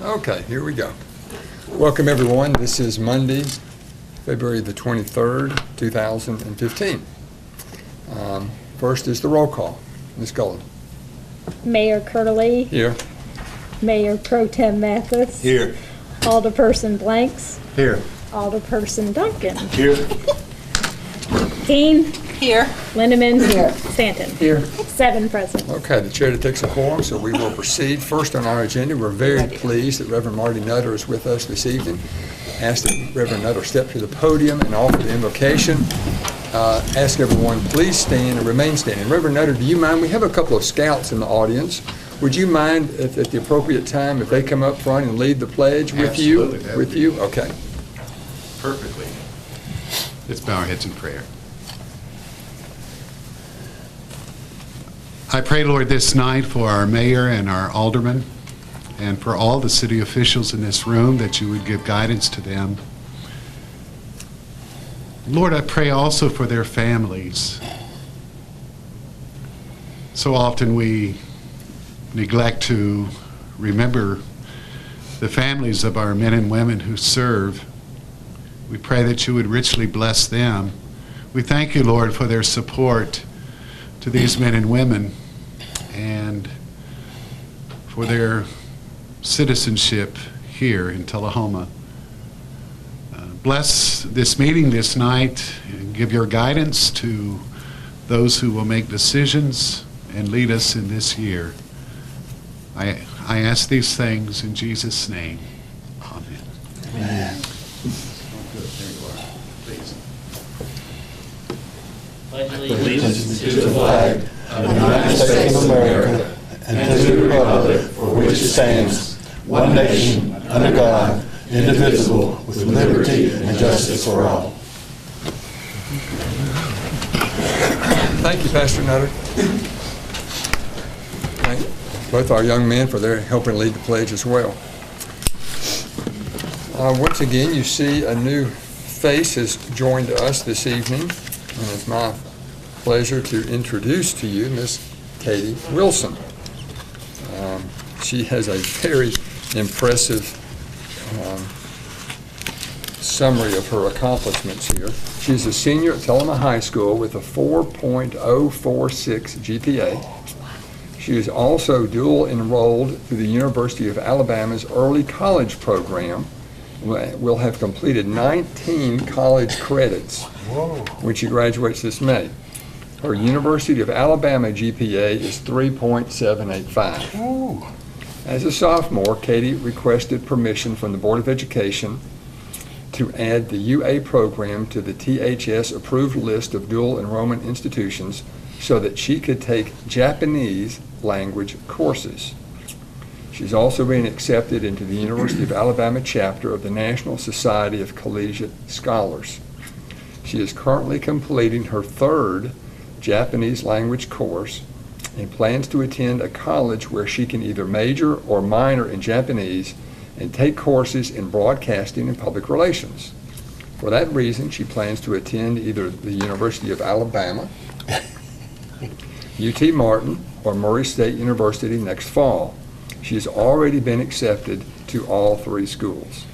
Okay, here we go. Welcome, everyone. This is Monday, February the 23rd, 2015. First is the roll call. Ms. Golden. Mayor Curley. Here. Mayor Pro Tem Mathis. Here. Alderperson Blanks. Here. Alderperson Duncan. Here. Keene. Here. Lindeman. Here. Stanton. Here. 7 present. Okay, the chair takes a quorum, so we will proceed. First on our agenda, we're very pleased that Reverend Marty Nutter is with us this evening. Ask that Reverend Nutter step to the podium and offer the invocation. Ask everyone, please stand and remain standing. Reverend Nutter, do you mind? We have a couple of scouts in the audience. Would you mind at the appropriate time if they come up front and lead the pledge with you? Absolutely. With you? Okay. Perfectly. Let's bow our heads in prayer. I pray, Lord, this night for our mayor and our aldermen and for all the city officials in this room that you would give guidance to them. Lord, I pray also for their families. So often we neglect to remember the families of our men and women who serve. We pray that you would richly bless them. We thank you, Lord, for their support to these men and women and for their citizenship here in Tullahoma. Bless this meeting this night and give your guidance to those who will make decisions and lead us in this year. I ask these things in Jesus' name. Amen. Amen. Pledge allegiance to the flag of the United States of America and to the republic for which it stands, one nation, under God, indivisible, with liberty and justice for all. Thank you, Pastor Nutter. Thank both our young men for their helping lead the pledge as well. Once again, you see a new face has joined us this evening, and it's my pleasure to introduce to you Miss Katie Wilson. She has a very impressive summary of her accomplishments here. She's a senior at Tullahoma High School with a 4.046 GPA. She is also dual enrolled through the University of Alabama's early college program. Will have completed 19 college credits when she graduates this May. Her University of Alabama GPA is 3.785. As a sophomore, Katie requested permission from the Board of Education to add the UA program to the THS approved list of dual enrollment institutions so that she could take Japanese language courses. She's also been accepted into the University of Alabama chapter of the National Society of Collegiate Scholars. She is currently completing her 3rd Japanese language course and plans to attend a college where she can either major or minor in Japanese and take courses in broadcasting and public relations. For that reason, she plans to attend either the University of Alabama, UT Martin, or Murray State University next fall. She has already been accepted to all 3 schools.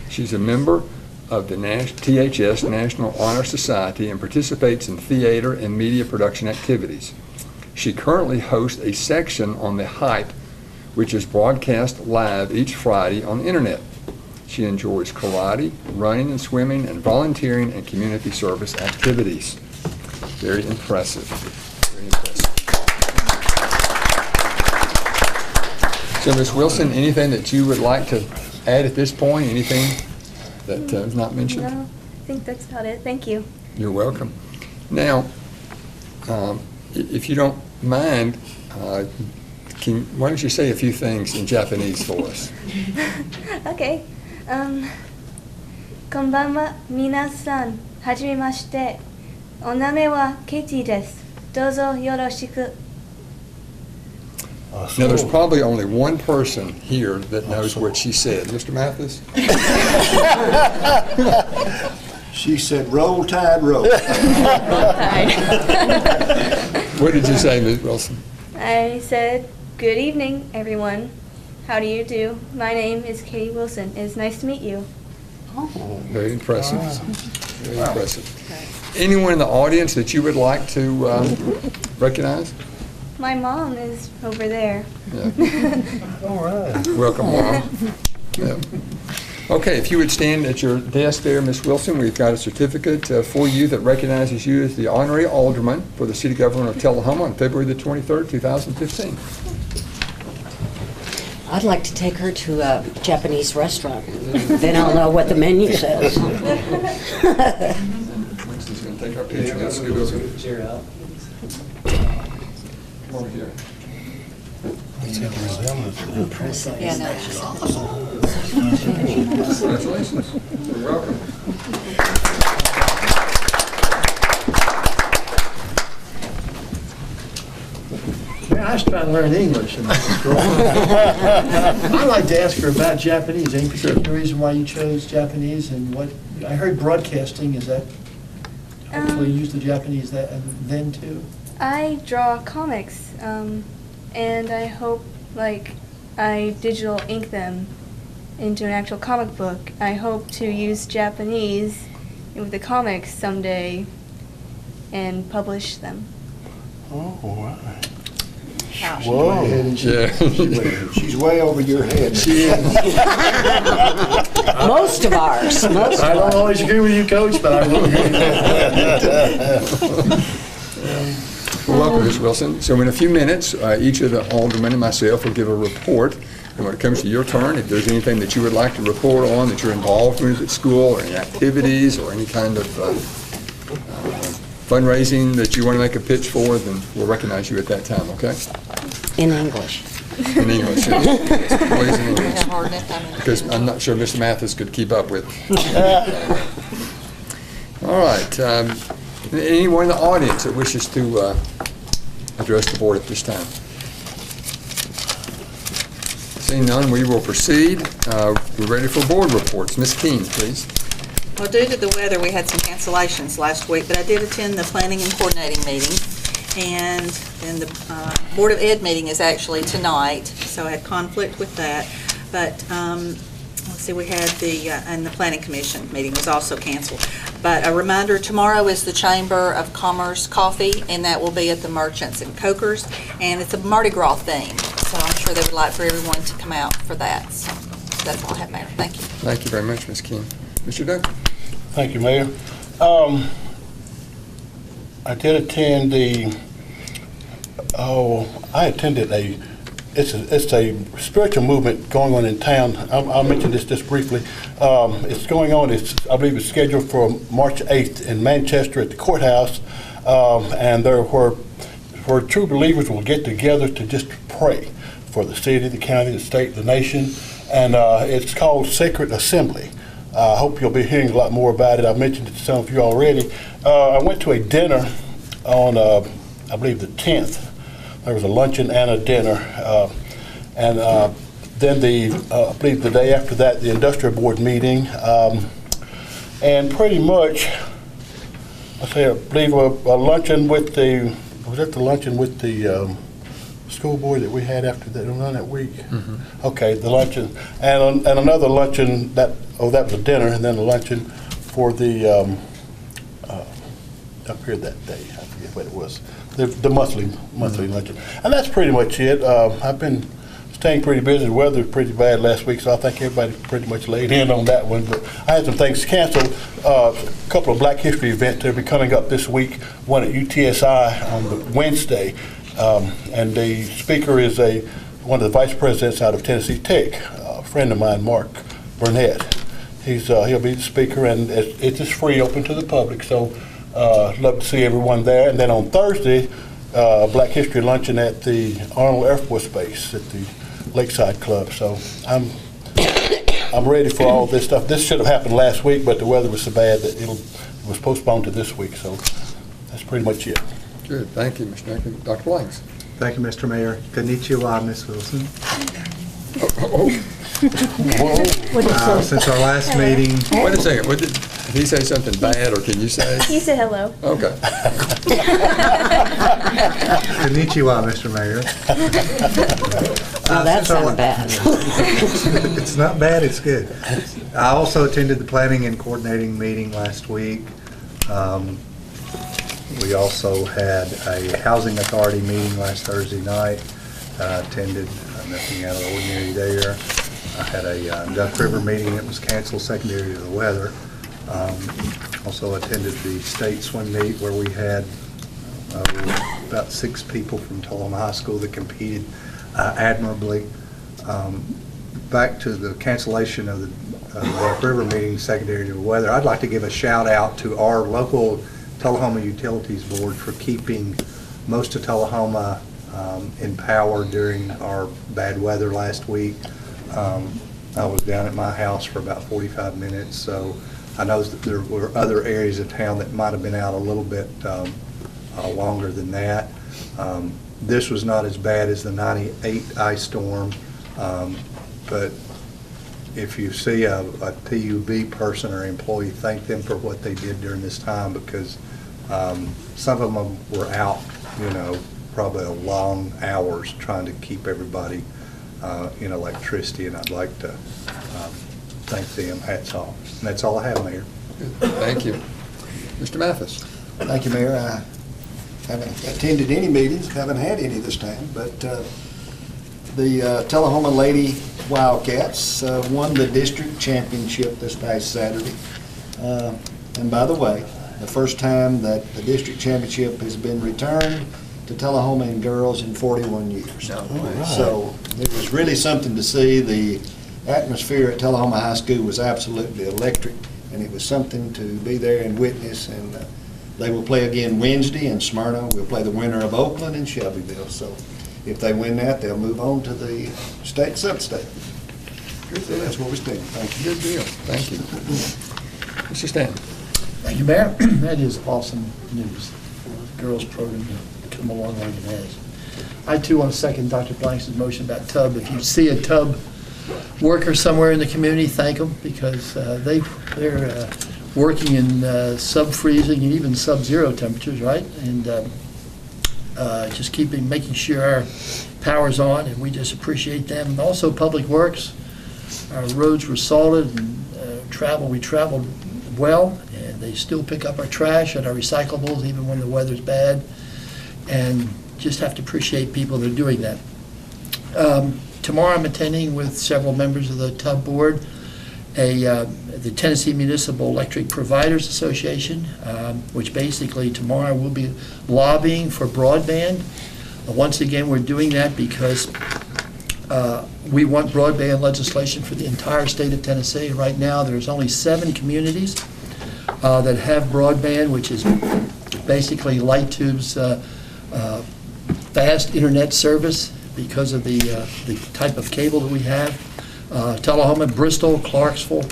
She's a member of the THS National Honor Society and participates in theater and media production activities. She currently hosts a section on The Hype, which is broadcast live each Friday on the internet. She enjoys karate, running and swimming, and volunteering and community service activities. Very impressive. Very impressive. So, Ms. Wilson, anything that you would like to add at this point? Anything that was not mentioned? No, I think that's about it. Thank you. You're welcome. Now, if you don't mind, why don't you say a few things in Japanese for us? Okay. こんばんは、皆さん。はじめまして。お名前はケティです。どうぞよろしく。Now, there's probably only one person here that knows what she said. Mr. Mathis? She said, roll, tide, roll. What did you say, Ms. Wilson? I said, good evening, everyone. How do you do? My name is Katie Wilson. It's nice to meet you. Very impressive. Very impressive. Anyone in the audience that you would like to recognize? My mom is over there. Yeah. All right. Welcome, Mom. Yeah. Okay, if you would stand at your desk there, Ms. Wilson, we've got a certificate for you that recognizes you as the honorary alderman for the city government of Tullahoma on February the 23rd, 2015. I'd like to take her to a Japanese restaurant. Then I'll know what the menu says. Winston's going to take our picture. Let's scoot over. Come over here. Impressive. Yeah, no. Congratulations. You're welcome. Man, I was trying to learn English in this girl. I'd like to ask her about Japanese. Any particular reason why you chose Japanese, and what I heard broadcasting, is that hopefully you use the Japanese then too? I draw comics, and I hope I digital ink them into an actual comic book. I hope to use Japanese with the comics someday and publish them. Oh, wow. Whoa. Yeah. She's way over your head. Most of ours. I don't always agree with you, Coach, but I will agree with you. Well, welcome, Ms. Wilson. So in a few minutes, each of the aldermen and myself will give a report. And when it comes to your turn, if there's anything that you would like to report on that you're involved with at school, or any activities, or any kind of fundraising that you want to make a pitch for, then we'll recognize you at that time, okay? In English. In English, yes. Always in English. Because I'm not sure Mr. Mathis could keep up with. All right. Anyone in the audience that wishes to address the board at this time? Seeing none, we will proceed. We're ready for board reports. Ms. Keene, please. Well, due to the weather, we had some cancellations last week, but I did attend the planning and coordinating meeting, and then the Board of Ed meeting is actually tonight, so I had conflict with that. But let's see, we had and the planning commission meeting was also canceled. But a reminder, tomorrow is the Chamber of Commerce coffee, and that will be at the Merchants and Cokers, and it's a Mardi Gras theme, so I'm sure they would like for everyone to come out for that. So that's all I have, Mayor. Thank you. Thank you very much, Ms. Keene. Mr. Duncan. Thank you, Mayor. I did attend I attended it's a spiritual movement going on in town. I'll mention this just briefly. It's going on, I believe it's scheduled for March 8th in Manchester at the courthouse, and where true believers will get together to just pray for the city, the county, the state, the nation, and it's called Sacred Assembly. I hope you'll be hearing a lot more about it. I've mentioned it to some of you already. I went to a dinner on, I believe, the 10th. There was a luncheon and a dinner. And then I believe the day after that, the industrial board meeting. And pretty much, I believe a luncheon with was that the luncheon with the school board that we had after that, on that week? Mm-hmm. Okay, the luncheon. And another luncheon, that was a dinner, and then a luncheon for the, up here that day, I forget what it was, the monthly Mm-hmm. luncheon. And that's pretty much it. I've been staying pretty busy. The weather was pretty bad last week, so I think everybody pretty much laid in on that one. But I had some things canceled. A couple of Black History events that will be coming up this week, one at UTSI on the Wednesday. And the speaker is one of the vice presidents out of Tennessee Tech, a friend of mine, Mark Burnett. He'll be the speaker, and it's just free, open to the public. So love to see everyone there. And then on Thursday, Black History luncheon at the Arnold Air Force Base at the Lakeside Club. So I'm ready for all this stuff. This should have happened last week, but the weather was so bad that it was postponed to this week. So that's pretty much it. Good. Thank you, Mr. Duncan. Dr. Blanks. Thank you, Mr. Mayor. Konnichiwa, Ms. Wilson. Whoa. Since our last meeting, Wait a second. Did he say something bad, or can you say? He said hello. Okay. Konnichiwa, Mr. Mayor. Oh, that's not bad. It's not bad, it's good. I also attended the planning and coordinating meeting last week. We also had a housing authority meeting last Thursday night. Attended, nothing out of the ordinary there. I had a Duck River meeting that was canceled secondary to the weather. Also attended the state swim meet where we had about 6 people from Tullahoma High School that competed admirably. Back to the cancellation of the Duck River meeting secondary to the weather, I'd like to give a shout out to our local Tullahoma Utilities Board for keeping most of Tullahoma in power during our bad weather last week. I was down at my house for about 45 minutes, so I know that there were other areas of town that might have been out a little bit longer than that. This was not as bad as the 98 ice storm, but if you see a TUB person or employee, thank them for what they did during this time, because some of them were out, probably a long hours trying to keep everybody in electricity, and I'd like to thank them. Hats off. And that's all I have, Mayor. Thank you. Mr. Mathis? Thank you, Mayor. I haven't attended any meetings, haven't had any this time, but the Tullahoma Lady Wildcats won the district championship this past Saturday. And by the way, the first time that the district championship has been returned to Tullahoma in girls in 41 years. Right. So it was really something to see. The atmosphere at Tullahoma High School was absolutely electric, and it was something to be there and witness. And they will play again Wednesday in Smyrna. We'll play the winner of Oakland and Shelbyville. So if they win that, they'll move on to the state sub-state. So that's what we're doing. Thank you. Good deal. Thank you. Mr. Stanton? Thank you, Mayor. That is awesome news for the girls' program to come along like it has. I, too, want to second Dr. Blanks' motion about TUB. If you see a TUB worker somewhere in the community, thank them, because they're working in sub-freezing and even sub-zero temperatures, right? And just making sure our power's on, and we just appreciate them. And also Public Works. Our roads were salted, and we traveled well, and they still pick up our trash and our recyclables even when the weather's bad, and just have to appreciate people that are doing that. Tomorrow I'm attending with several members of the TUB board the Tennessee Municipal Electric Providers Association, which basically tomorrow we'll be lobbying for broadband. Once again, we're doing that because we want broadband legislation for the entire state of Tennessee. Right now, there's only 7 communities that have broadband, which is basically Light Tube's fast internet service because of the type of cable that we have. Tullahoma, Bristol, Clarksville,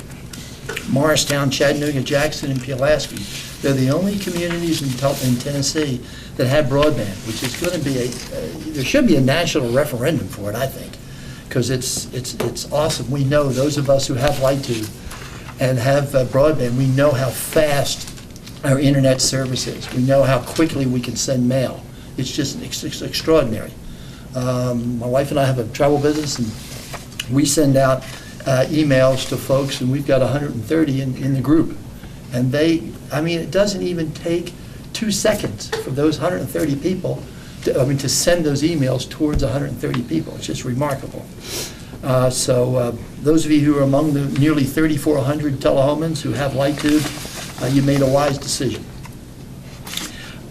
Morristown, Chattanooga, Jackson, and Pulaski. They're the only communities in Tennessee that have broadband, which is going to be there should be a national referendum for it, I think, because it's awesome. We know, those of us who have Light Tube and have broadband, we know how fast our internet service is. We know how quickly we can send mail. It's extraordinary. My wife and I have a travel business, and we send out emails to folks, and we've got 130 in the group. And it doesn't even take 2 seconds for those 130 people to send those emails towards 130 people. It's just remarkable. So those of you who are among the nearly 3,400 Tullahomans who have Light Tube, you made a wise decision.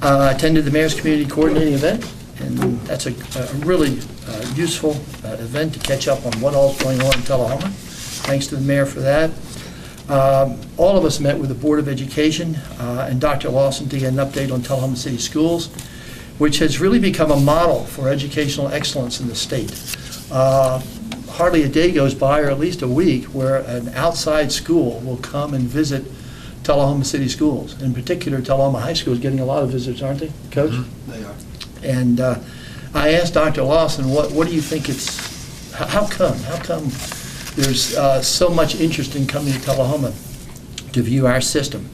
I attended the Mayor's Community Coordinating event, and that's a really useful event to catch up on what all's going on in Tullahoma. Thanks to the Mayor for that. All of us met with the Board of Education and Dr. Lawson to get an update on Tullahoma City Schools, which has really become a model for educational excellence in the state. Hardly a day goes by, or at least a week, where an outside school will come and visit Tullahoma City Schools. In particular, Tullahoma High School is getting a lot of visitors, aren't they, Coach? Mm-hmm. They are. And I asked Dr. Lawson, what do you think how come there's so much interest in coming to Tullahoma to view our system.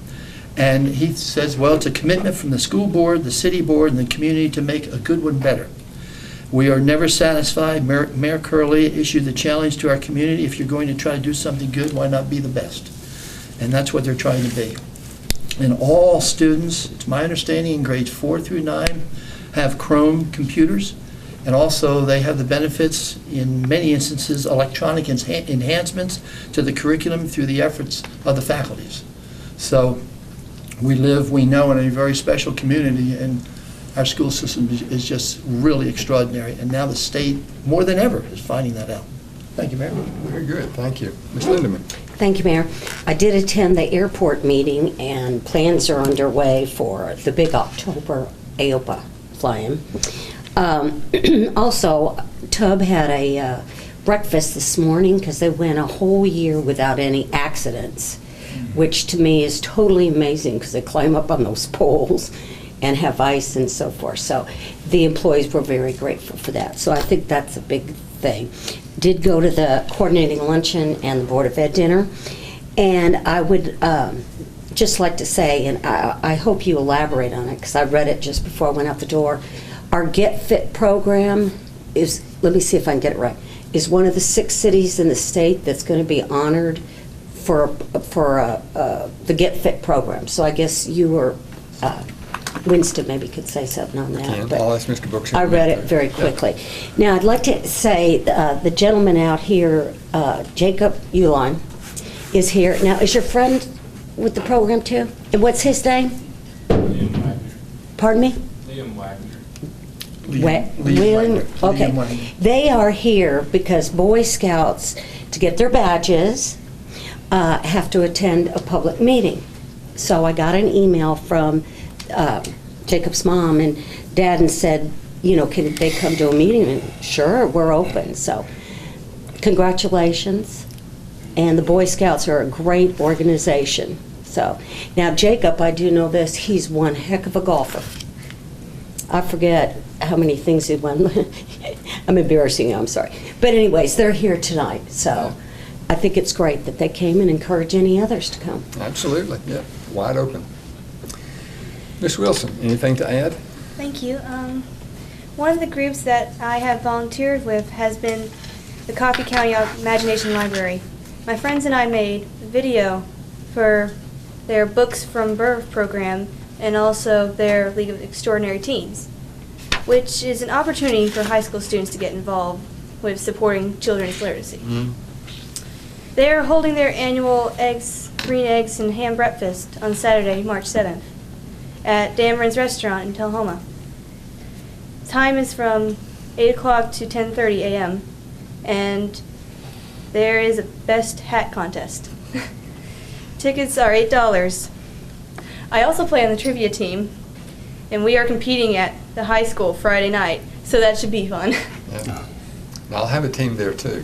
And he says, well, it's a commitment from the school board, the city board, and the community to make a good one better. We are never satisfied. Mayor Curley issued the challenge to our community, if you're going to try to do something good, why not be the best? And that's what they're trying to be. And all students, it's my understanding, in grades 4 through 9, have Chrome computers. And also, they have the benefits, in many instances, electronic enhancements to the curriculum through the efforts of the faculties. So we know in a very special community, and our school system is just really extraordinary. And now the state, more than ever, is finding that out. Thank you, Mayor. Very good, thank you. Ms. Lindeman. Thank you, Mayor. I did attend the airport meeting, and plans are underway for the big October AOPA fly-in. Also, Tubb had a breakfast this morning because they went a whole year without any accidents, which to me is totally amazing because they climb up on those poles and have ice and so forth. So the employees were very grateful for that. So I think that's a big thing. Did go to the coordinating luncheon and the Board of Ed dinner. And I would just like to say, and I hope you elaborate on it because I read it just before I went out the door. Our Get Fit program is, let me see if I can get it right, is one of the 6 cities in the state that's going to be honored for the Get Fit program. So I guess you or Winston maybe could say something on that. But I'll ask Mr. Brooks. I read it very quickly. Now, I'd like to say the gentleman out here, Jacob Uline, is here. Now, is your friend with the program too? And what's his name? Liam Wagner. Pardon me? Liam Wagner. William, okay. They are here because Boy Scouts, to get their badges, have to attend a public meeting. So I got an email from Jacob's mom and dad and said, you know, can they come to a meeting? And sure, we're open. So congratulations. And the Boy Scouts are a great organization. So now Jacob, I do know this, he's one heck of a golfer. I forget how many things he won. I'm embarrassing you, I'm sorry. But anyways, they're here tonight, so I think it's great that they came and encourage any others to come. Absolutely, yeah, wide open. Ms. Wilson, anything to add? Thank you. One of the groups that I have volunteered with has been the Coffee County Imagination Library. My friends and I made a video for their Books from Birth program and also their League of Extraordinary Teens, which is an opportunity for high school students to get involved with supporting children's literacy. Mm-hmm. They are holding their annual green eggs and ham breakfast on Saturday, March 7th at Dameron's Restaurant in Tullahoma. Time is from 8 o'clock to 10:30 a.m. and there is a best hat contest. Tickets are $8. I also play on the trivia team, and we are competing at the high school Friday night, so that should be fun. Yeah. Now, I'll have a team there too.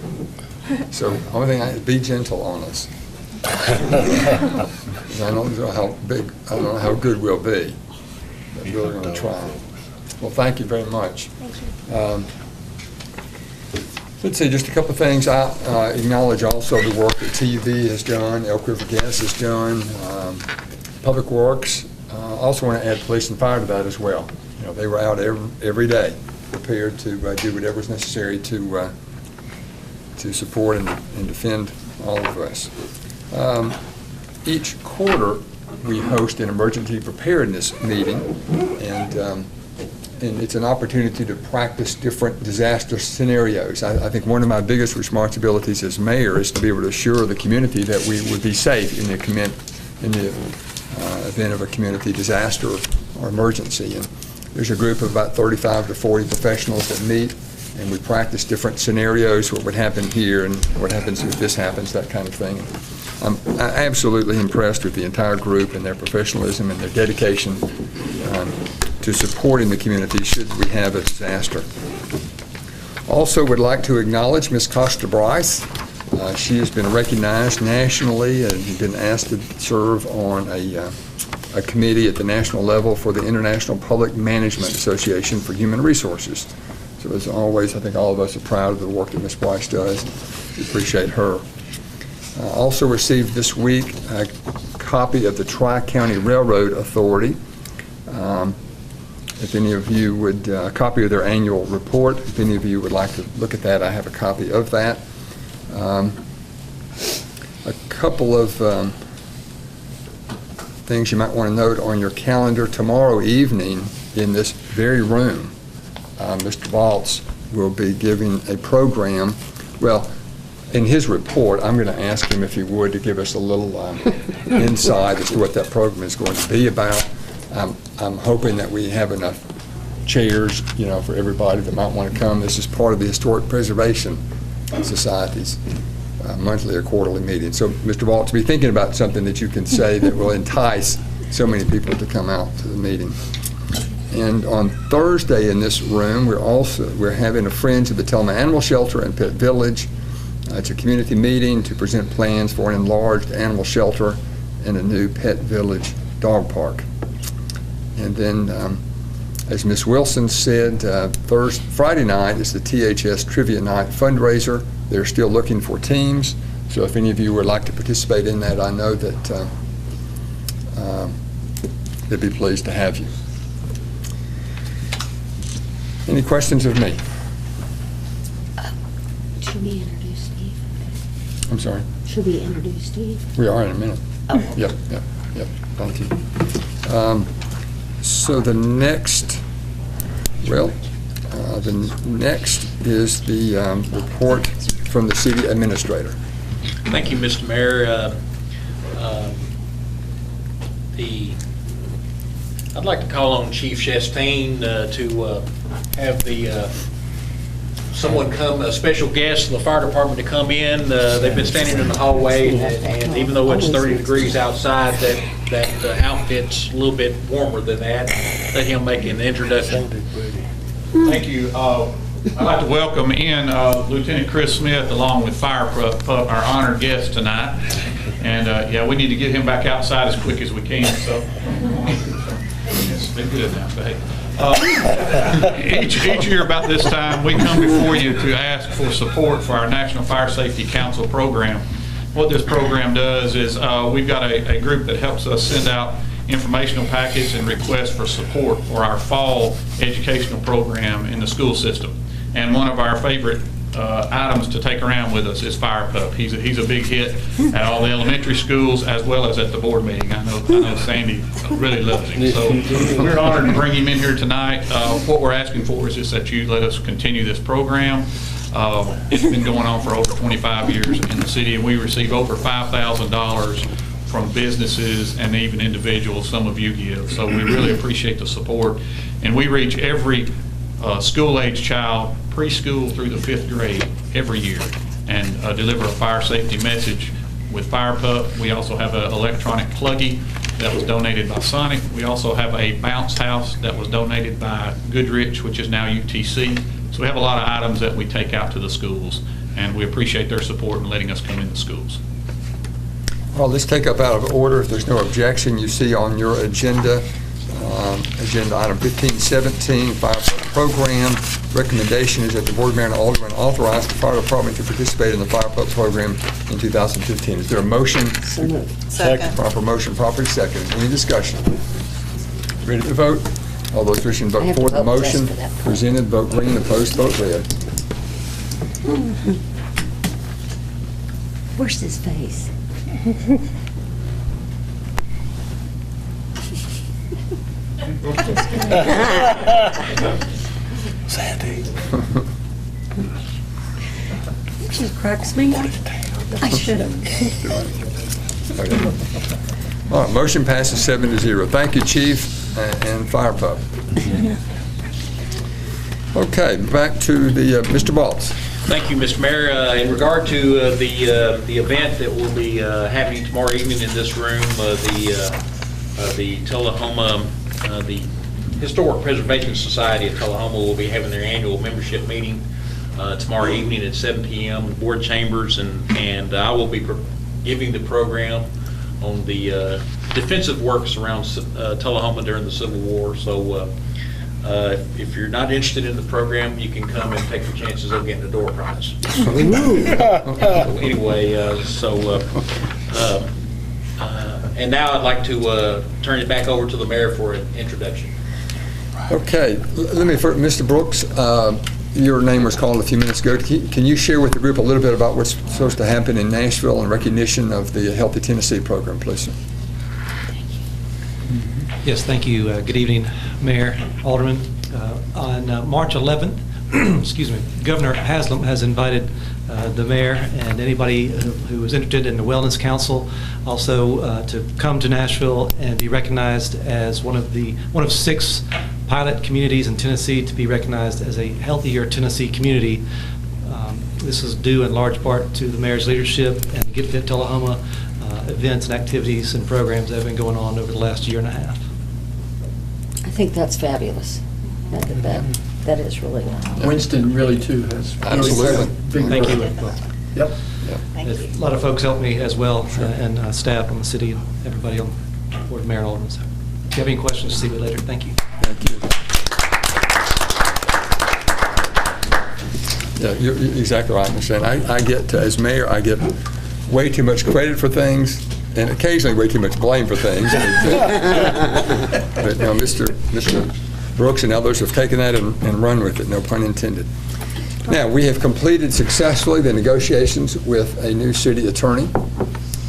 So, only thing, be gentle on us. I don't know how good we'll be, but we're going to try. Well, thank you very much. Thank you. Let's see, just a couple of things. I acknowledge also the work that TV has done, Elk River Gas has done, Public Works. Also want to add police and fire to that as well. You know, they were out every day, prepared to do whatever's necessary to support and defend all of us. Each quarter, we host an emergency preparedness meeting, and it's an opportunity to practice different disaster scenarios. I think one of my biggest responsibilities as mayor is to be able to assure the community that we would be safe in the event of a community disaster or emergency. And there's a group of about 35 to 40 professionals that meet, and we practice different scenarios, what would happen here and what happens if this happens, that kind of thing. I'm absolutely impressed with the entire group and their professionalism and their dedication to supporting the community should we have a disaster. Also would like to acknowledge Ms. Costa Bryce. She has been recognized nationally and been asked to serve on a committee at the national level for the International Public Management Association for Human Resources. So as always, I think all of us are proud of the work that Ms. Bryce does. We appreciate her. Also received this week a copy of the Tri-County Railroad Authority. If any of you would, a copy of their annual report, if any of you would like to look at that, I have a copy of that. A couple of things you might want to note on your calendar. Tomorrow evening in this very room, Mr. Waltz will be giving a program. Well, in his report, I'm going to ask him if he would to give us a little insight as to what that program is going to be about. I'm hoping that we have enough chairs, for everybody that might want to come. This is part of the Historic Preservation Society's monthly or quarterly meeting. So, Mr. Waltz, be thinking about something that you can say that will entice so many people to come out to the meeting. And on Thursday in this room, we're having a Friends of the Tullahoma Animal Shelter and Pet Village. It's a community meeting to present plans for an enlarged animal shelter and a new pet village dog park. And then, as Ms. Wilson said, Friday night is the THS Trivia Night fundraiser. They're still looking for teams, so if any of you would like to participate in that, I know that they'd be pleased to have you. Any questions of me? Should we introduce Steve? I'm sorry? Should we introduce Steve? We are in a minute. Oh. Yep, thank you. So the next, the next is the report from the city administrator. Thank you, Mr. Mayor. I'd like to call on Chief Chastain to have someone come, a special guest from the fire department to come in. They've been standing in the hallway, and even though it's 30 degrees outside, that outfit's a little bit warmer than that. Let him make an introduction. Thank you. I'd like to welcome in Lieutenant Chris Smith along with Fire Pup, our honored guest tonight. And we need to get him back outside as quick as we can. So it's been good now. But hey, each year about this time, we come before you to ask for support for our National Fire Safety Council program. What this program does is we've got a group that helps us send out informational packets and requests for support for our fall educational program in the school system. And one of our favorite items to take around with us is Fire Pup. He's a big hit at all the elementary schools as well as at the board meeting. I know Sandy really loves him. So we're honored to bring him in here tonight. What we're asking for is just that you let us continue this program. It's been going on for over 25 years in the city, and we receive over $5,000 from businesses and even individuals. Some of you give. So we really appreciate the support. And we reach every school-age child, preschool through the 5th grade, every year, and deliver a fire safety message with Fire Pup. We also have an electronic pluggy that was donated by Sonic. We also have a bounce house that was donated by Goodrich, which is now UTC. So we have a lot of items that we take out to the schools, and we appreciate their support in letting us come into schools. Well, let's take up out of order. If there's no objection, you see on your agenda, agenda item 1517, Fire Pup program. Recommendation is that the board mayor and alderman authorize the fire department to participate in the Fire Pup program in 2015. Is there a motion? So moved. Second. Proper motion, properly second. Any discussion? Ready to vote? All those wishing to I have vote to for the vote yes motion for that part. presented, vote green. Opposed, vote red. Where's his face? Sandy. It just cracks me up. I should have. All right, motion passes 7-0. Thank you, Chief and Fire Pup. Okay, back to the Mr. Baltz. Thank you, Mr. Mayor. In regard to the event that will be happening tomorrow evening in this room, the Tullahoma, the Historic Preservation Society of Tullahoma will be having their annual membership meeting tomorrow evening at 7 p.m. in board chambers, and I will be giving the program on the defensive works around Tullahoma during the Civil War. So if you're not interested in the program, you can come and take your chances of getting a door prize. And now I'd like to turn it back over to the mayor for an introduction. Okay, let me, Mr. Brooks, your name was called a few minutes ago. Can you share with the group a little bit about what's supposed to happen in Nashville in recognition of the Healthy Tennessee program, please, sir? Yes, thank you. Good evening, Mayor, Alderman. On March 11th, excuse me, Governor Haslam has invited the mayor and anybody who is interested in the Wellness Council also to come to Nashville and be recognized as one of 6 pilot communities in Tennessee to be recognized as a healthier Tennessee community. This is due in large part to the mayor's leadership and Get Fit Tullahoma events and activities and programs that have been going on over the last year and a half. I think that's fabulous. That is really. Winston really too has. Absolutely. Thank you. Yep. A lot of folks helped me as well, and staff on the city and everybody on the board of mayor and aldermen. So if you have any questions, see me later. Thank you. Thank you. Yeah, you're exactly right, Mr. And I get, as mayor, I get way too much credit for things and occasionally way too much blame for things. But no, Mr. Brooks and others have taken that and run with it, no pun intended. Now, we have completed successfully the negotiations with a new city attorney,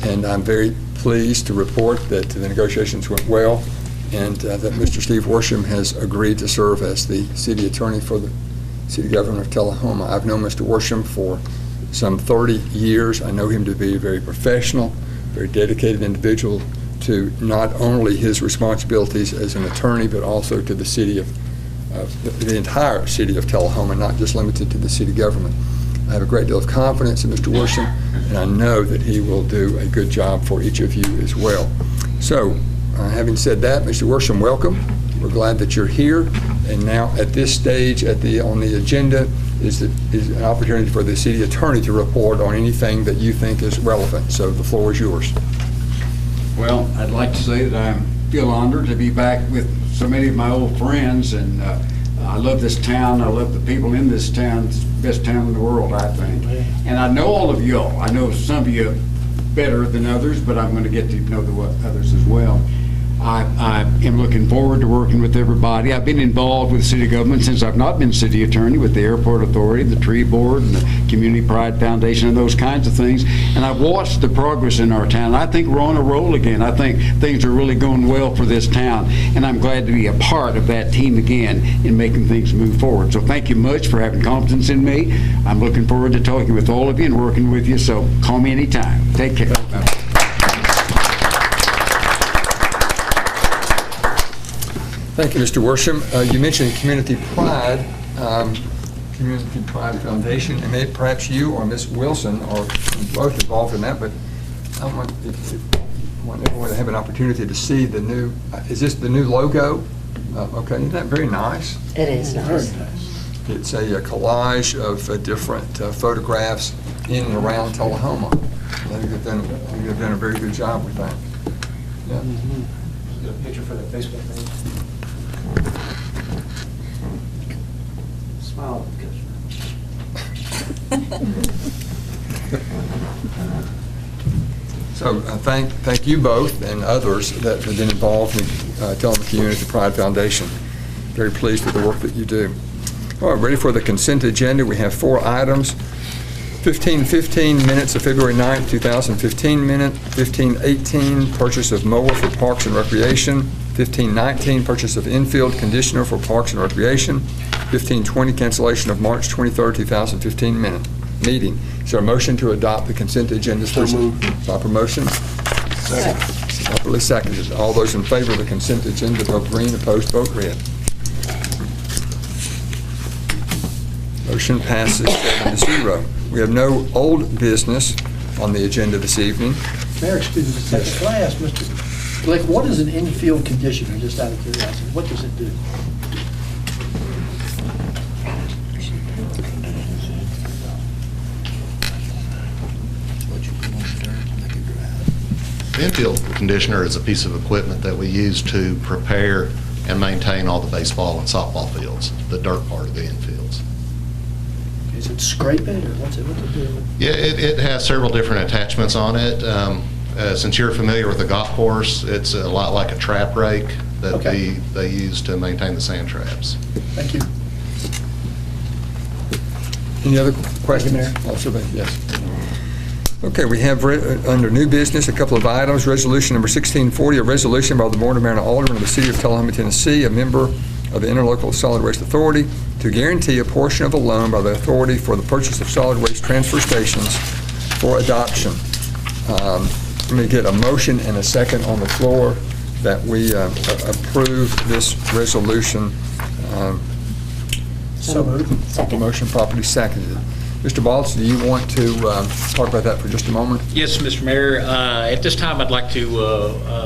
and I'm very pleased to report that the negotiations went well, and that Mr. Steve Worsham has agreed to serve as the city attorney for the city government of Tullahoma. I've known Mr. Worsham for some 30 years. I know him to be a very professional, very dedicated individual to not only his responsibilities as an attorney, but also to the city of the entire city of Tullahoma, not just limited to the city government. I have a great deal of confidence in Mr. Worsham, and I know that he will do a good job for each of you as well. So, having said that, Mr. Worsham, welcome. We're glad that you're here. And now, at this stage, on the agenda is an opportunity for the city attorney to report on anything that you think is relevant. So the floor is yours. Well, I'd like to say that I feel honored to be back with so many of my old friends, and I love this town. I love the people in this town. It's the best town in the world, I think. And I know all of y'all. I know some of you better than others, but I'm going to get to know the others as well. I am looking forward to working with everybody. I've been involved with city government since I've not been city attorney, with the Airport Authority, the Tree Board, and the Community Pride Foundation, and those kinds of things. And I've watched the progress in our town. I think we're on a roll again. I think things are really going well for this town, and I'm glad to be a part of that team again in making things move forward. So thank you much for having confidence in me. I'm looking forward to talking with all of you and working with you, so call me anytime. Take care. Thank you, Mr. Worsham. You mentioned Community Pride Foundation, and perhaps you or Ms. Wilson are both involved in that, but I want everyone to have an opportunity to see the new, is this the new logo? Okay, isn't that very nice? It is nice. It's a collage of different photographs in and around Tullahoma. I think they've done a very good job with that. Yeah. Got a picture for the Facebook page. Smile. So thank you both and others that have been involved in Tullahoma Community Pride Foundation. Very pleased with the work that you do. All right, ready for the consent agenda. We have 4 items. 15:15 minutes of February 9th, 2015 minute. 15:18 purchase of mower for Parks and Recreation. 15:19 purchase of infield conditioner for Parks and Recreation. 15:20 cancellation of March 23rd, 2015 meeting. Is there a motion to adopt the consent agenda? So moved. Proper motion? Second. Properly seconded. All those in favor of the consent agenda vote green, opposed vote red. Motion passes 7-0. We have no old business on the agenda this evening. Mayor, excuse me, can I ask Mr. Glick, what is an infield conditioner, just out of curiosity? What does it do? The infield conditioner is a piece of equipment that we use to prepare and maintain all the baseball and softball fields, the dirt part of the infields. Is it scrape it, or what's it do? Yeah, it has several different attachments on it. Since you're familiar with the golf course, it's a lot like a trap rake that Okay. they use to maintain the sand traps. Thank you. Any other questions? Officer Bay, yes. Okay, we have under new business a couple of items. Resolution number 1640, a resolution by the Board of Mayor and Alderman of the City of Tullahoma, Tennessee, a member of the Interlocal Solid Waste Authority, to guarantee a portion of a loan by the authority for the purchase of solid waste transfer stations for adoption. Let me get a motion and a second on the floor that we approve this resolution. So moved. Second. Motion properly seconded. Mr. Balls, do you want to talk about that for just a moment? Yes, Mr. Mayor. At this time, I'd like to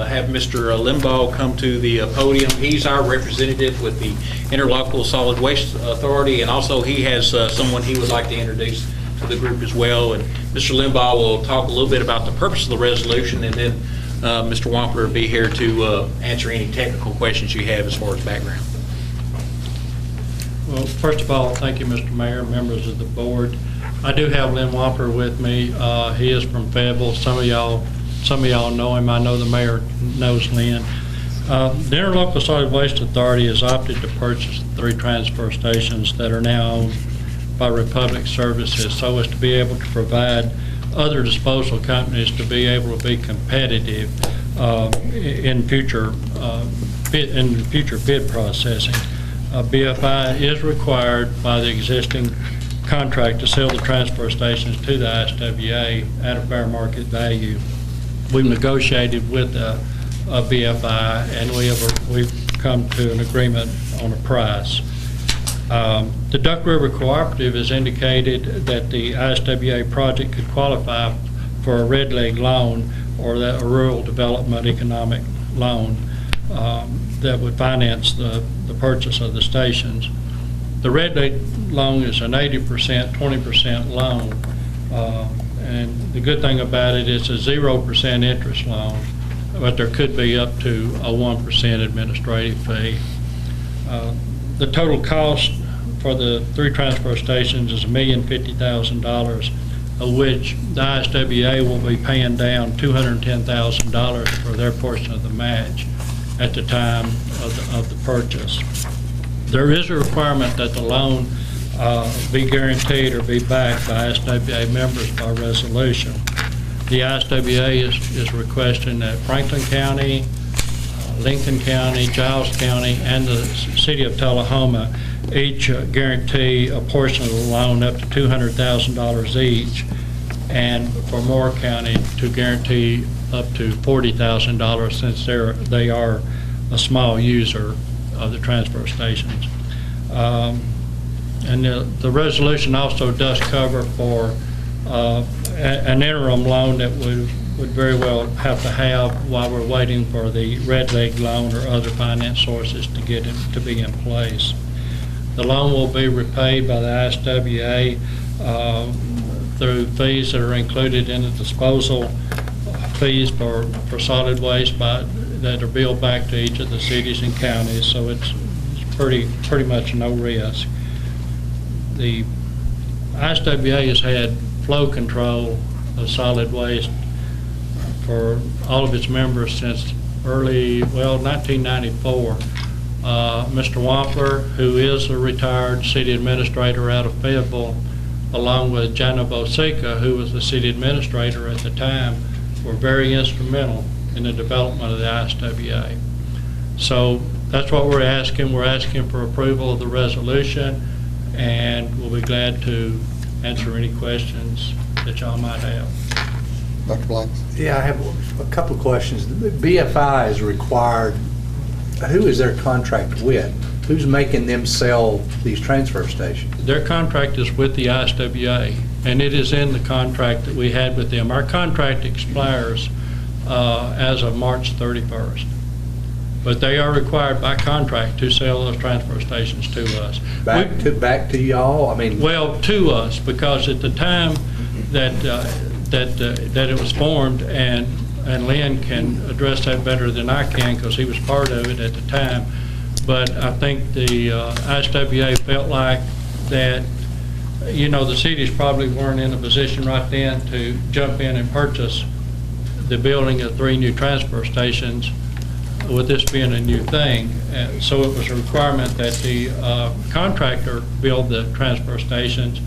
have Mr. Limbaugh come to the podium. He's our representative with the Interlocal Solid Waste Authority, and also he has someone he would like to introduce to the group as well. And Mr. Limbaugh will talk a little bit about the purpose of the resolution, and then Mr. Wampler will be here to answer any technical questions you have as far as background. Well, first of all, thank you, Mr. Mayor, members of the board. I do have Lynn Wampler with me. He is from Fayetteville. Some of y'all know him. I know the mayor knows Lynn. The Interlocal Solid Waste Authority has opted to purchase 3 transfer stations that are now owned by Republic Services so as to be able to provide other disposal companies to be able to be competitive in future bid processing. BFI is required by the existing contract to sell the transfer stations to the ISWA at a fair market value. We've negotiated with BFI and we've come to an agreement on a price. The Duck River Cooperative has indicated that the ISWA project could qualify for a red leg loan or a rural development economic loan that would finance the purchase of the stations. The red leg loan is an 80%, 20% loan, and the good thing about it is a 0% interest loan, but there could be up to a 1% administrative fee. The total cost for the 3 transfer stations is $1,050,000, of which the ISWA will be paying down $210,000 for their portion of the match at the time of the purchase. There is a requirement that the loan be guaranteed or be backed by ISWA members by resolution. The ISWA is requesting that Franklin County, Lincoln County, Giles County, and the City of Tullahoma each guarantee a portion of the loan up to $200,000 each, and for Moore County to guarantee up to $40,000 since they are a small user of the transfer stations. And the resolution also does cover for an interim loan that we would very well have to have while we're waiting for the red leg loan or other finance sources to get it to be in place. The loan will be repaid by the ISWA through fees that are included in the disposal fees for solid waste that are billed back to each of the cities and counties, so it's pretty much no risk. The ISWA has had flow control of solid waste for all of its members since 1994. Mr. Wampler, who is a retired city administrator out of Fayetteville, along with Jana Bosica, who was the city administrator at the time, were very instrumental in the development of the ISWA. So that's what we're asking. We're asking for approval of the resolution, and we'll be glad to answer any questions that y'all might have. Dr. Blanks? Yeah, I have a couple of questions. The BFI is required, who is their contract with? Who's making them sell these transfer stations? Their contract is with the ISWA, and it is in the contract that we had with them. Our contract expires as of March 31st, but they are required by contract to sell those transfer stations to us. Back to y'all? I mean, well, to us, because at the time that it was formed, and Lynn can address that better than I can because he was part of it at the time, but I think the ISWA felt like that, the cities probably weren't in a position right then to jump in and purchase the building of 3 new transfer stations, with this being a new thing. So it was a requirement that the contractor build the transfer stations,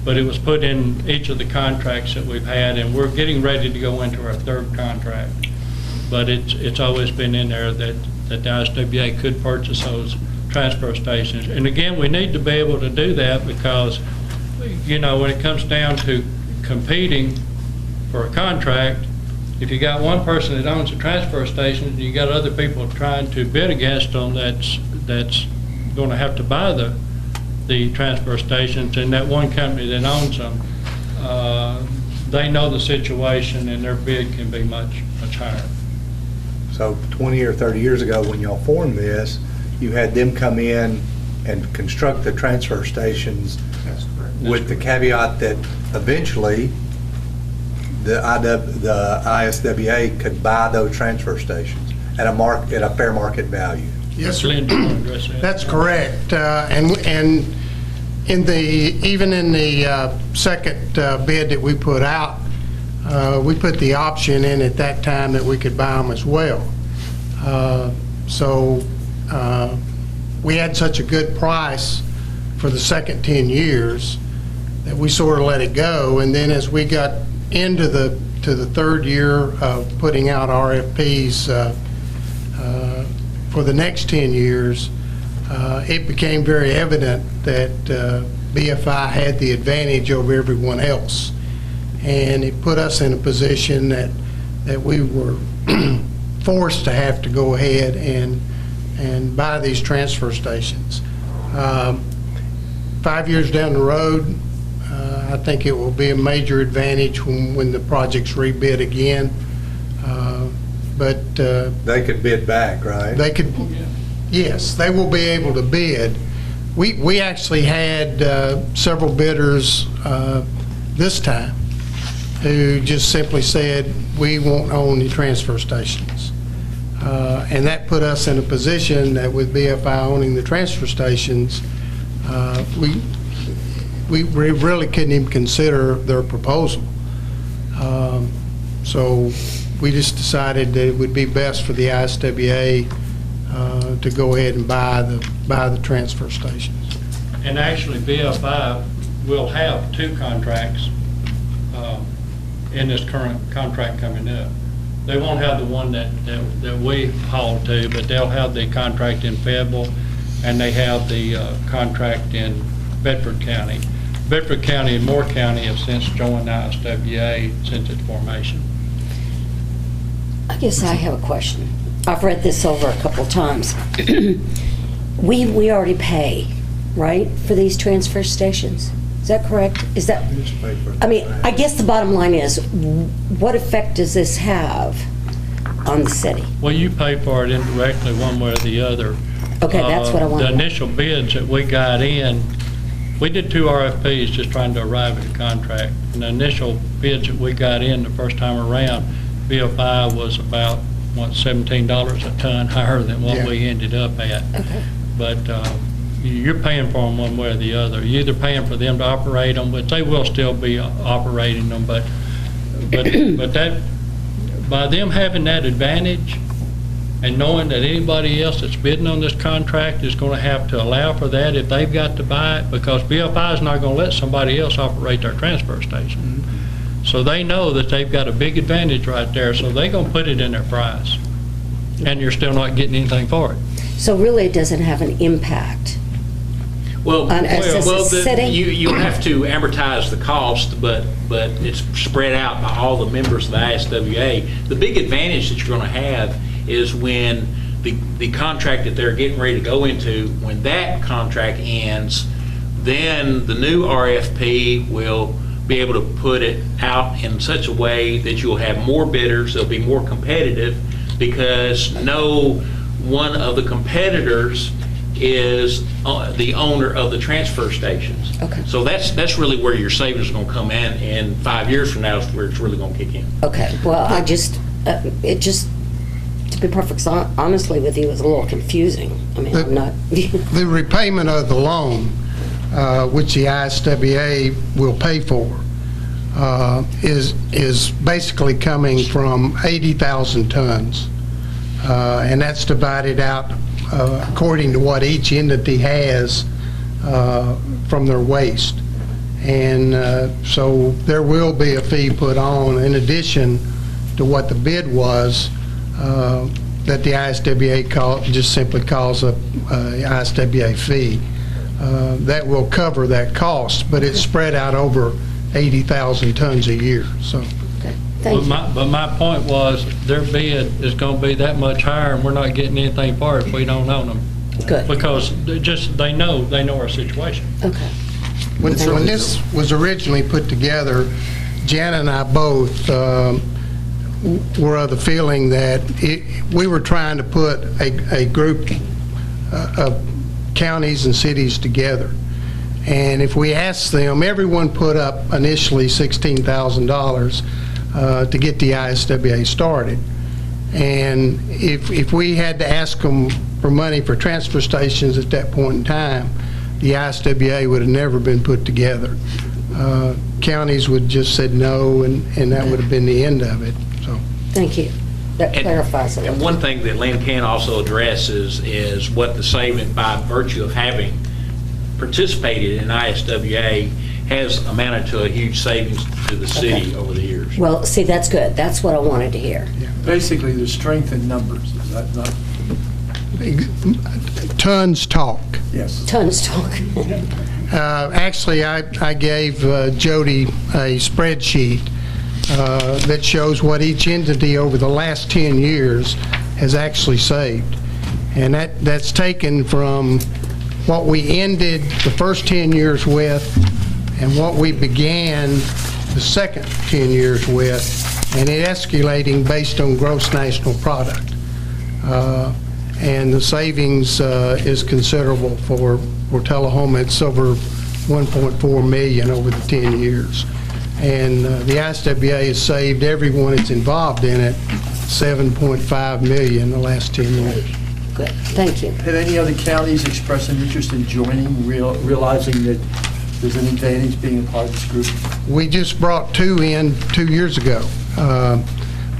but it was put in each of the contracts that we've had, and we're getting ready to go into our 3rd contract. But it's always been in there that the ISWA could purchase those transfer stations. And again, we need to be able to do that because, you know, when it comes down to competing for a contract, if you got one person that owns a transfer station and you got other people trying to bid against them that's going to have to buy the transfer stations, and that one company that owns them, they know the situation and their bid can be much higher. So 20 or 30 years ago, when y'all formed this, you had them come in and construct the transfer stations with the caveat that eventually the ISWA could buy those transfer stations at a fair market value. Yes, sir. That's correct. And even in the second bid that we put out, we put the option in at that time that we could buy them as well. So we had such a good price for the second 10 years that we sort of let it go. And then as we got into the 3rd year of putting out RFPs for the next 10 years, it became very evident that BFI had the advantage over everyone else. And it put us in a position that we were forced to have to go ahead and buy these transfer stations. 5 years down the road, I think it will be a major advantage when the project's rebid again. But they could bid back, right? They could, yes, they will be able to bid. We actually had several bidders this time who just simply said, we won't own the transfer stations. And that put us in a position that with BFI owning the transfer stations, we really couldn't even consider their proposal. So we just decided that it would be best for the ISWA to go ahead and buy the transfer stations. And actually, BFI will have 2 contracts in this current contract coming up. They won't have the one that we hauled to, but they'll have the contract in Fayetteville, and they have the contract in Bedford County. Bedford County and Moore County have since joined ISWA since its formation. I guess I have a question. I've read this over a couple times. We already pay, right, for these transfer stations? Is that correct? Is that? I mean, I guess the bottom line is, what effect does this have on the city? Well, you pay for it indirectly one way or the other. Okay, that's what I want. The initial bids that we got in, we did 2 RFPs just trying to arrive at a contract. And the initial bids that we got in the first time around, BFI was about, $17 a ton higher than what we ended up at. Okay. But you're paying for them one way or the other. You're either paying for them to operate them, but they will still be operating them. But that, by them having that advantage and knowing that anybody else that's bidding on this contract is going to have to allow for that if they've got to buy it, because BFI is not going to let somebody else operate their transfer station. Mm-hmm. So they know that they've got a big advantage right there, so they're going to put it in their price. And you're still not getting anything for it. So really it doesn't have an impact Well, on us as a city? you have to amortize the cost, but it's spread out by all the members of the ISWA. The big advantage that you're going to have is when the contract that they're getting ready to go into, when that contract ends, then the new RFP will be able to put it out in such a way that you'll have more bidders, they'll be more competitive, because no one of the competitors is the owner of the transfer stations. Okay. So that's really where your savings are going to come in 5 years from now is where it's really going to kick in. Okay, well, it just, to be perfectly honestly with you, is a little confusing. I mean, I'm not. The repayment of the loan, which the ISWA will pay for, is basically coming from 80,000 tons. And that's divided out according to what each entity has from their waste. And so there will be a fee put on in addition to what the bid was that the ISWA just simply calls a ISWA fee. That will cover that cost, but it's spread out over 80,000 tons a year. So. But my point was, their bid is going to be that much higher, and we're not getting anything for it if we don't own them. Good. Because they know our situation. Okay. When this was originally put together, Jan and I both were of the feeling that we were trying to put a group of counties and cities together. And if we asked them, everyone put up initially $16,000 to get the ISWA started. And if we had to ask them for money for transfer stations at that point in time, the ISWA would have never been put together. Counties would just said no, and that would have been the end of it. So. Thank you. That clarifies it. And one thing that Lynn can also address is what the saving by virtue of having participated in ISWA has amounted to a huge savings to the city over the years. Well, see, that's good. That's what I wanted to hear. Yeah. Basically, the strength in numbers, is that not? Tons talk. Yes. Tons talk. Actually, I gave Jody a spreadsheet that shows what each entity over the last 10 years has actually saved. And that's taken from what we ended the first 10 years with and what we began the second 10 years with, and it escalating based on gross national product. And the savings is considerable for Tullahoma. It's over $1.4 million over the 10 years. And the ISWA has saved everyone that's involved in it $7.5 million in the last 10 years. Good, thank you. Have any other counties expressed an interest in joining, realizing that there's an advantage being a part of this group? We just brought two in 2 years ago.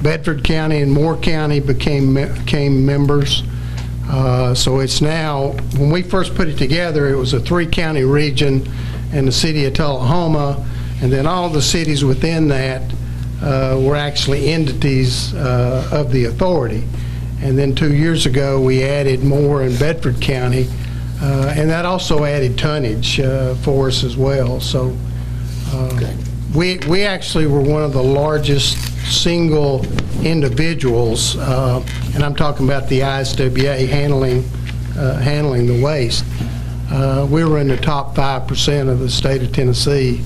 Bedford County and Moore County became members. So it's now, when we first put it together, it was a 3-county region and the city of Tullahoma, and then all the cities within that were actually entities of the authority. And then 2 years ago, we added Moore and Bedford County, and that also added tonnage for us as well. So we actually were one of the largest single individuals, and I'm talking about the ISWA handling the waste. We were in the top 5% of the state of Tennessee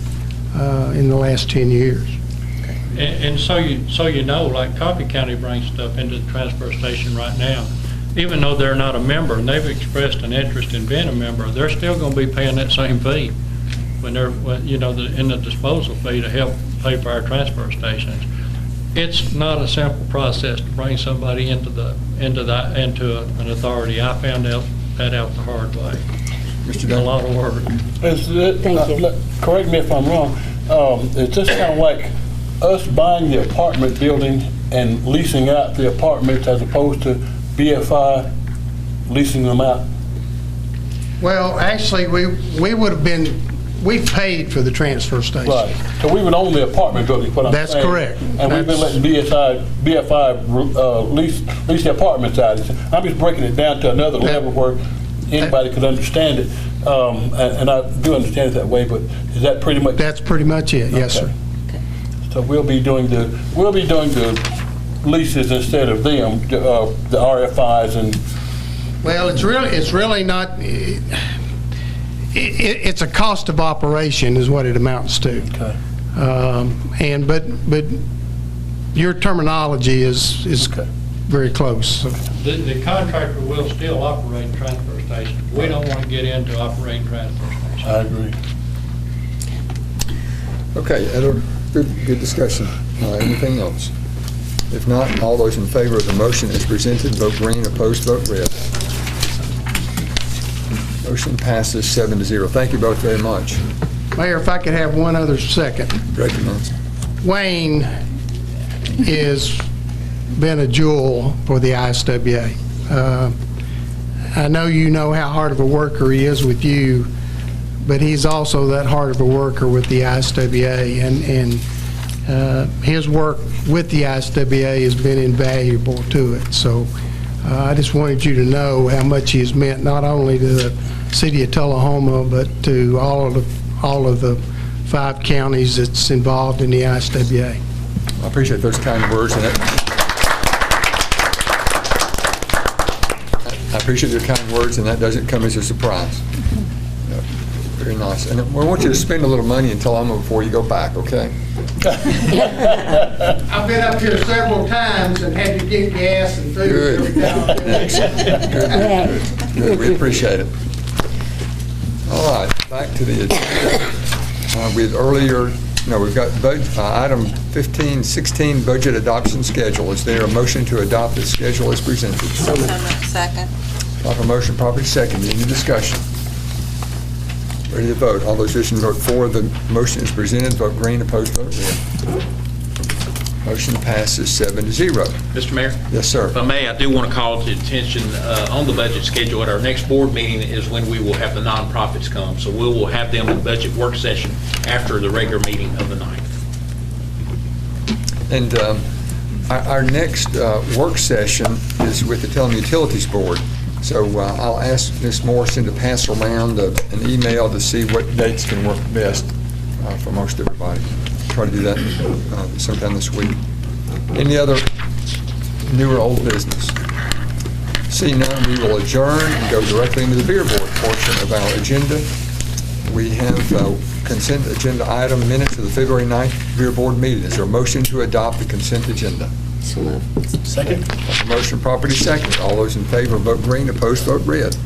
in the last 10 years. And so you know, like Coffee County brings stuff into the transfer station right now. Even though they're not a member and they've expressed an interest in being a member, they're still going to be paying that same fee when they're, in the disposal fee to help pay for our transfer stations. It's not a simple process to bring somebody into an authority. I found that out the hard way. It's a lot of work. Thank you. Correct me if I'm wrong. It's just kind of like us buying the apartment building and leasing out the apartments as opposed to BFI leasing them out. Well, actually, we would have been, we paid for the transfer station. Right. So we would own the apartment building, what I'm saying. That's correct. And we've been letting BFI lease the apartments out. I'm just breaking it down to another level where anybody could understand it. And I do understand it that way, but is that pretty much? That's pretty much it, yes, sir. Okay. So we'll be doing the leases instead of them, the RFIs and. Well, it's really not. It's a cost of operation, is what it amounts to. Okay. But your terminology is okay. Very close. So. The contractor will still operate transfer stations. We don't want to get into operating transfer stations. I agree. Okay, Edward, good discussion. Anything else? If not, all those in favor of the motion as presented, vote green. Opposed, vote red. Motion passes 7-0. Thank you both very much. Mayor, if I could have one other second. Recognize. Wayne has been a jewel for the ISWA. I know you know how hard of a worker he is with you, but he's also that hard of a worker with the ISWA, and his work with the ISWA has been invaluable to it. So I just wanted you to know how much he has meant not only to the city of Tullahoma, but to all of the 5 counties that's involved in the ISWA. I appreciate those kind words, and I appreciate your kind words, and that doesn't come as a surprise. Yeah, very nice. And we want you to spend a little money in Tullahoma before you go back, okay? I've been up here several times and had to get gas and food. Good. Good. We appreciate it. All right, back to the agenda. We've got item 1516, budget adoption schedule. Is there a motion to adopt the schedule as presented? Second. Proper motion, properly seconded. Any discussion? Ready to vote. All those wishing to vote for the motion as presented, vote green. Opposed, vote red. Motion passes 7-0. Mr. Mayor? Yes, sir. If I may, I do want to call to attention on the budget schedule. At our next board meeting is when we will have the nonprofits come. So we will have them in the budget work session after the regular meeting of the 9th. And our next work session is with the Telecommunications Board. So I'll ask Ms. Morrison to pass around an email to see what dates can work best for most everybody. Try to do that sometime this week. Any other new or old business? Seeing none, we will adjourn and go directly into the beer board portion of our agenda. We have consent agenda item minutes of the February 9th beer board meeting. Is there a motion to adopt the consent agenda? So moved. Second. Motion property second. All those in favor vote green, opposed vote red.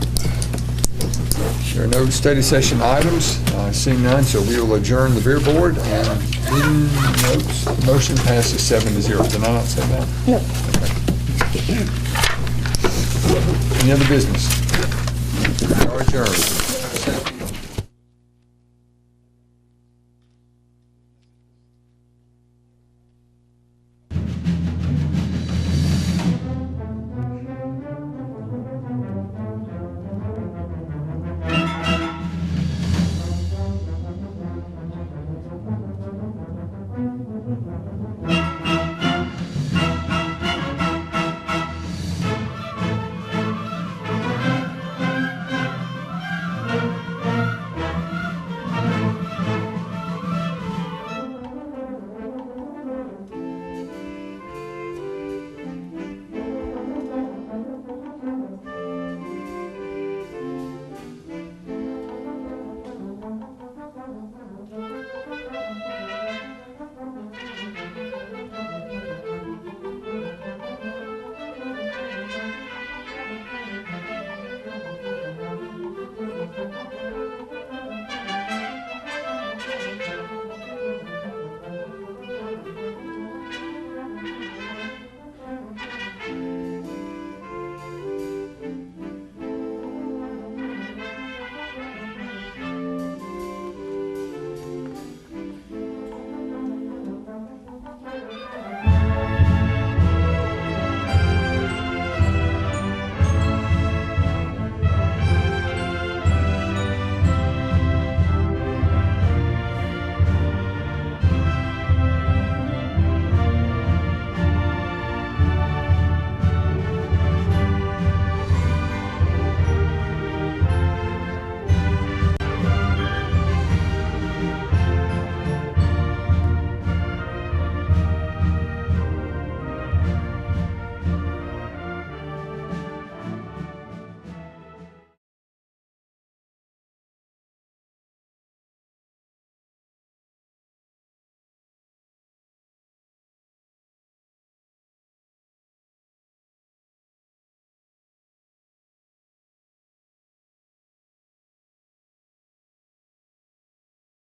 There are no study session items. Seeing none, so we will adjourn the beer board, and in notes, the motion passes 7-0. Did I not say that? No. Okay. Any other business? We are adjourned.